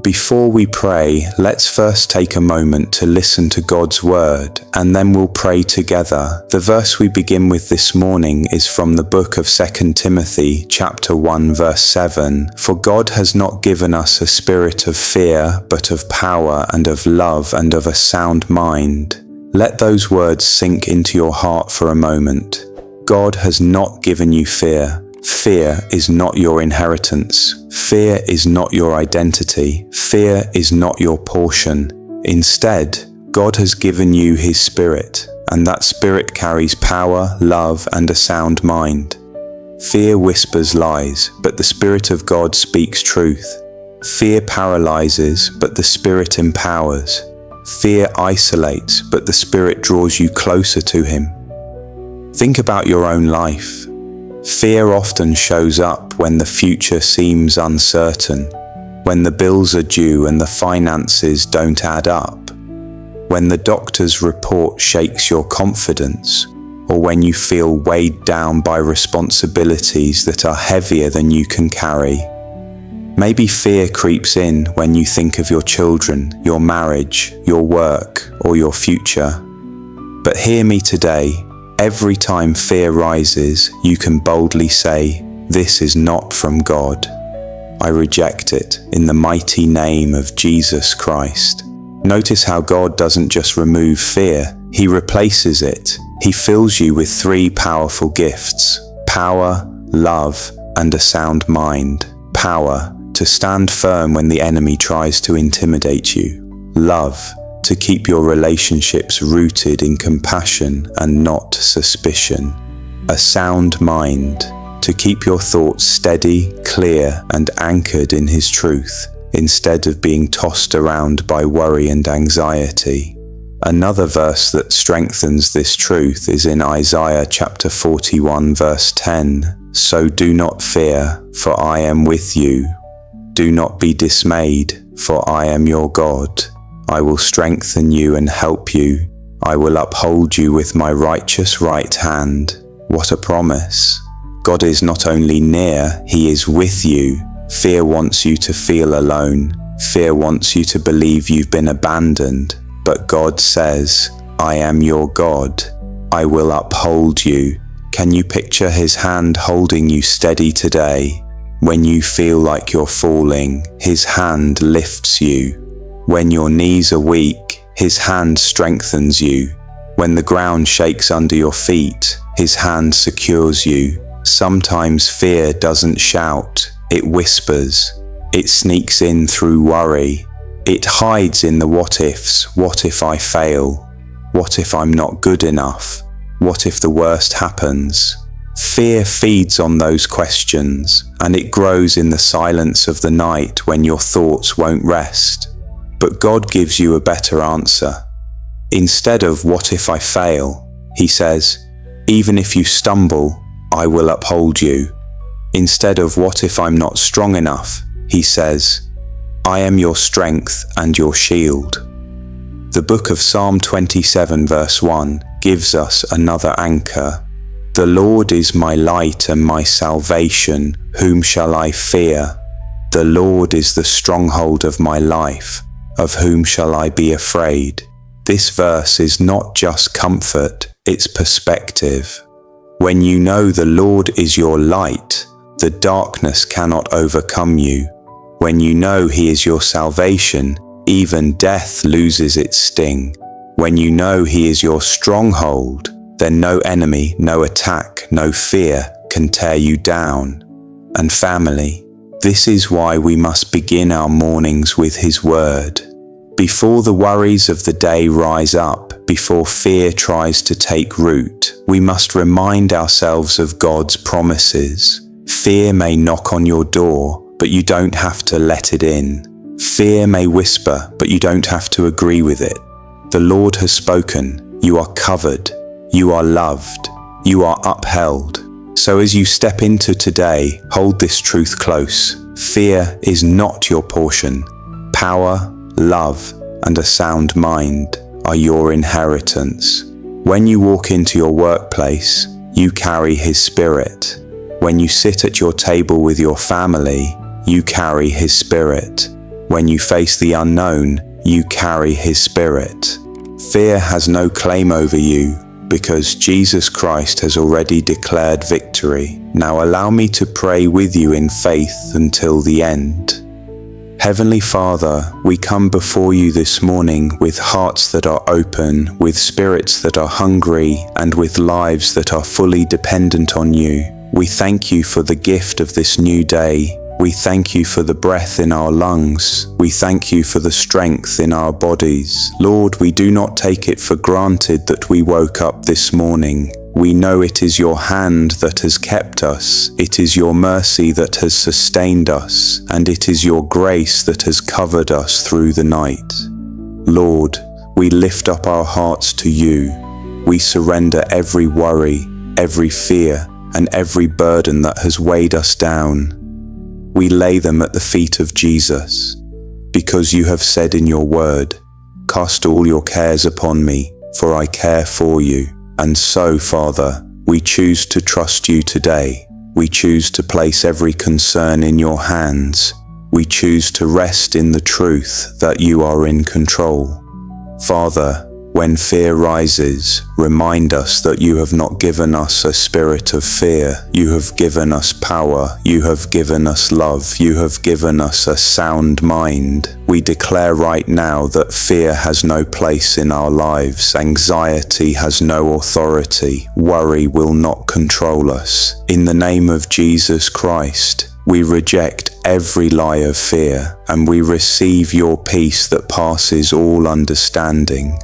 Before we pray, let's first take a moment to listen to God's word, and then we'll pray together. The verse we begin with this morning is from the book of 2 Timothy, chapter 1, verse 7. For God has not given us a spirit of fear, but of power and of love and of a sound mind. Let those words sink into your heart for a moment. God has not given you fear. Fear is not your inheritance. Fear is not your identity. Fear is not your portion. Instead, God has given you His Spirit, and that Spirit carries power, love, and a sound mind. Fear whispers lies, but the Spirit of God speaks truth. Fear paralyzes, but the Spirit empowers. Fear isolates, but the Spirit draws you closer to Him. Think about your own life. Fear often shows up when the future seems uncertain, when the bills are due and the finances don't add up, when the doctor's report shakes your confidence, or when you feel weighed down by responsibilities that are heavier than you can carry. Maybe fear creeps in when you think of your children, your marriage, your work, or your future. But hear me today. Every time fear rises, you can boldly say, "This is not from God. I reject it in the mighty name of Jesus Christ." Notice how God doesn't just remove fear, He replaces it. He fills you with three powerful gifts: power, love, and a sound mind. Power, to stand firm when the enemy tries to intimidate you. Love, to keep your relationships rooted in compassion and not suspicion. A sound mind, to keep your thoughts steady, clear, and anchored in His truth, instead of being tossed around by worry and anxiety. Another verse that strengthens this truth is in Isaiah chapter 41, verse 10. So do not fear, for I am with you. Do not be dismayed, for I am your God. I will strengthen you and help you. I will uphold you with my righteous right hand. What a promise. God is not only near, He is with you. Fear wants you to feel alone. Fear wants you to believe you've been abandoned. But God says, I am your God. I will uphold you. Can you picture His hand holding you steady today? When you feel like you're falling, His hand lifts you. When your knees are weak, His hand strengthens you. When the ground shakes under your feet, His hand secures you. Sometimes fear doesn't shout, it whispers. It sneaks in through worry. It hides in the what ifs. What if I fail? What if I'm not good enough? What if the worst happens? Fear feeds on those questions, and it grows in the silence of the night when your thoughts won't rest. But God gives you a better answer. Instead of what if I fail, He says, even if you stumble, I will uphold you. Instead of what if I'm not strong enough, He says, I am your strength and your shield. The book of Psalm 27 verse 1 gives us another anchor. The Lord is my light and my salvation, whom shall I fear? The Lord is the stronghold of my life. Of whom shall I be afraid? This verse is not just comfort, it's perspective. When you know the Lord is your light, the darkness cannot overcome you. When you know He is your salvation, even death loses its sting. When you know He is your stronghold, then no enemy, no attack, no fear can tear you down. And family, this is why we must begin our mornings with His word. Before the worries of the day rise up, before fear tries to take root, we must remind ourselves of God's promises. Fear may knock on your door, but you don't have to let it in. Fear may whisper, but you don't have to agree with it. The Lord has spoken. You are covered. You are loved. You are upheld. So as you step into today, hold this truth close. Fear is not your portion. Power, love, and a sound mind are your inheritance. When you walk into your workplace, you carry His Spirit. When you sit at your table with your family, you carry His Spirit. When you face the unknown, you carry His Spirit. Fear has no claim over you, because Jesus Christ has already declared victory. Now allow me to pray with you in faith until the end. Heavenly Father, we come before you this morning with hearts that are open, with spirits that are hungry, and with lives that are fully dependent on you. We thank you for the gift of this new day. We thank you for the breath in our lungs. We thank you for the strength in our bodies. Lord, we do not take it for granted that we woke up this morning. We know it is your hand that has kept us. It is your mercy that has sustained us, and it is your grace that has covered us through the night. Lord, we lift up our hearts to you. We surrender every worry, every fear, and every burden that has weighed us down. We lay them at the feet of Jesus, because you have said in your word, "Cast all your cares upon me, for I care for you." And so, Father, we choose to trust you today. We choose to place every concern in your hands. We choose to rest in the truth that you are in control. Father, when fear rises, remind us that you have not given us a spirit of fear. You have given us power. You have given us love. You have given us a sound mind. We declare right now that fear has no place in our lives. Anxiety has no authority. Worry will not control us. In the name of Jesus Christ, we reject every lie of fear, and we receive your peace that passes all understanding.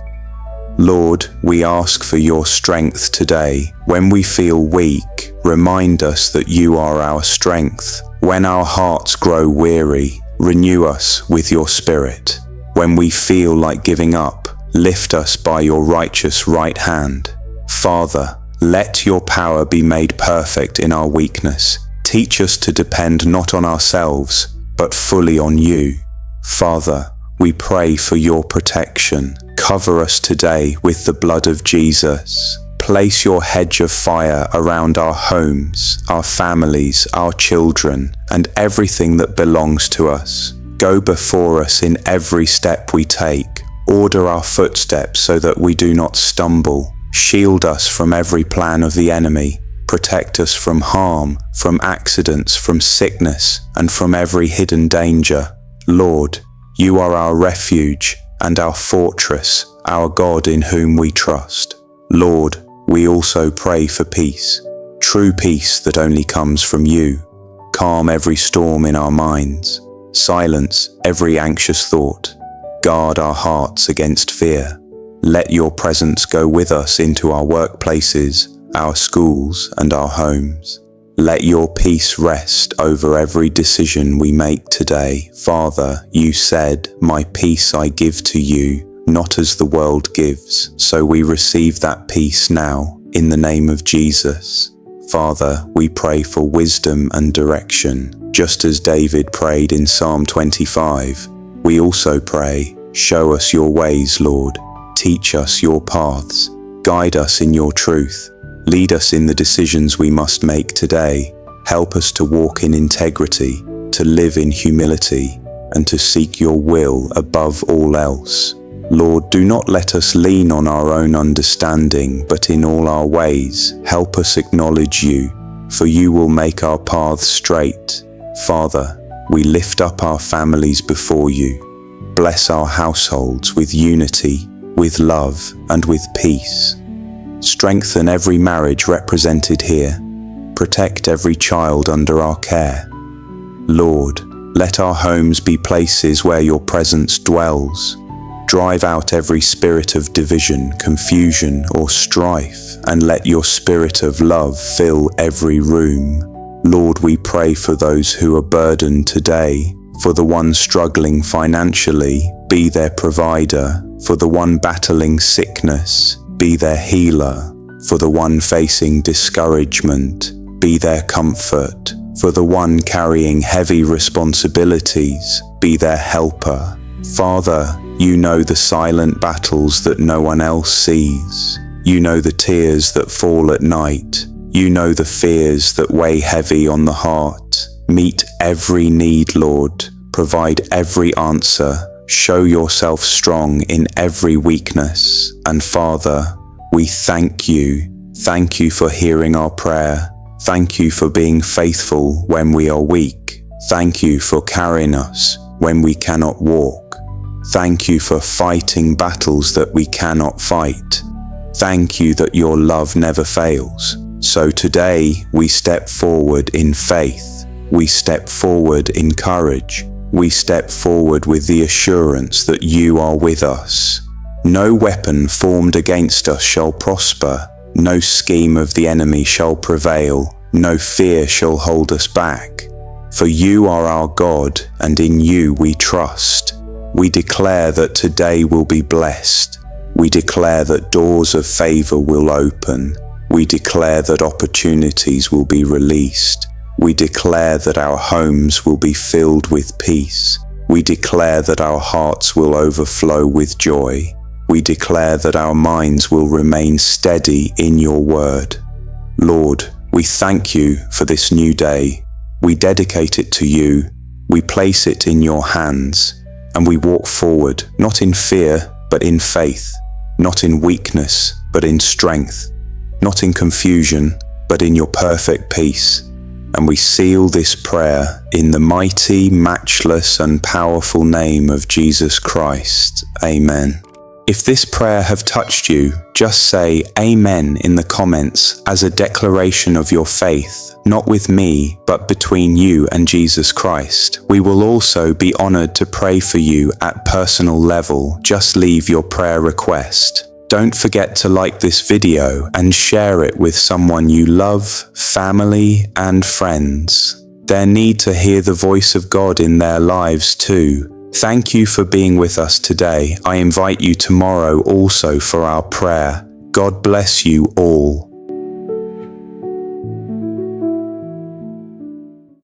Lord, we ask for your strength today. When we feel weak, remind us that you are our strength. When our hearts grow weary, renew us with your Spirit. When we feel like giving up, lift us by your righteous right hand. Father, let your power be made perfect in our weakness. Teach us to depend not on ourselves, but fully on you. Father, we pray for your protection. Cover us today with the blood of Jesus. Place your hedge of fire around our homes, our families, our children, and everything that belongs to us. Go before us in every step we take. Order our footsteps so that we do not stumble. Shield us from every plan of the enemy. Protect us from harm, from accidents, from sickness, and from every hidden danger. Lord, you are our refuge and our fortress, our God in whom we trust. Lord, we also pray for peace, true peace that only comes from you. Calm every storm in our minds. Silence every anxious thought. Guard our hearts against fear. Let your presence go with us into our workplaces, our schools, and our homes. Let your peace rest over every decision we make today. Father, you said, "My peace I give to you, not as the world gives." So we receive that peace now, in the name of Jesus. Father, we pray for wisdom and direction. Just as David prayed in Psalm 25, we also pray, "Show us your ways, Lord. Teach us your paths. Guide us in your truth. Lead us in the decisions we must make today. Help us to walk in integrity, to live in humility, and to seek your will above all else. Lord, do not let us lean on our own understanding, but in all our ways, help us acknowledge you, for you will make our paths straight. Father, we lift up our families before you. Bless our households with unity, with love, and with peace. Strengthen every marriage represented here. Protect every child under our care. Lord, let our homes be places where your presence dwells. Drive out every spirit of division, confusion, or strife, and let your spirit of love fill every room. Lord, we pray for those who are burdened today, for the one struggling financially, be their provider, for the one battling sickness, be their healer, for the one facing discouragement, be their comfort, for the one carrying heavy responsibilities, be their helper. Father, you know the silent battles that no one else sees. You know the tears that fall at night. You know the fears that weigh heavy on the heart. Meet every need, Lord. provide every answer. Show yourself strong in every weakness. And Father, we thank you. Thank you for hearing our prayer. Thank you for being faithful when we are weak. Thank you for carrying us when we cannot walk. Thank you for fighting battles that we cannot fight. Thank you that your love never fails. So today we step forward in faith. We step forward in courage. We step forward with the assurance that you are with us. No weapon formed against us shall prosper. No scheme of the enemy shall prevail. No fear shall hold us back. For you are our God, and in you we trust. We declare that today will be blessed. We declare that doors of favor will open. We declare that opportunities will be released. We declare that our homes will be filled with peace. We declare that our hearts will overflow with joy. We declare that our minds will remain steady in your word. Lord, we thank you for this new day. We dedicate it to you. We place it in your hands, and we walk forward, not in fear, but in faith, not in weakness, but in strength, not in confusion, but in your perfect peace. And we seal this prayer in the mighty, matchless, and powerful name of Jesus Christ. Amen. If this prayer have touched you, just say Amen in the comments as a declaration of your faith, not with me, but between you and Jesus Christ. We will also be honored to pray for you at personal level. Just leave your prayer request. Don't forget to like this video and share it with someone you love, family, and friends. They need to hear the voice of God in their lives too. Thank you for being with us today. I invite you tomorrow also for our prayer. God bless you all.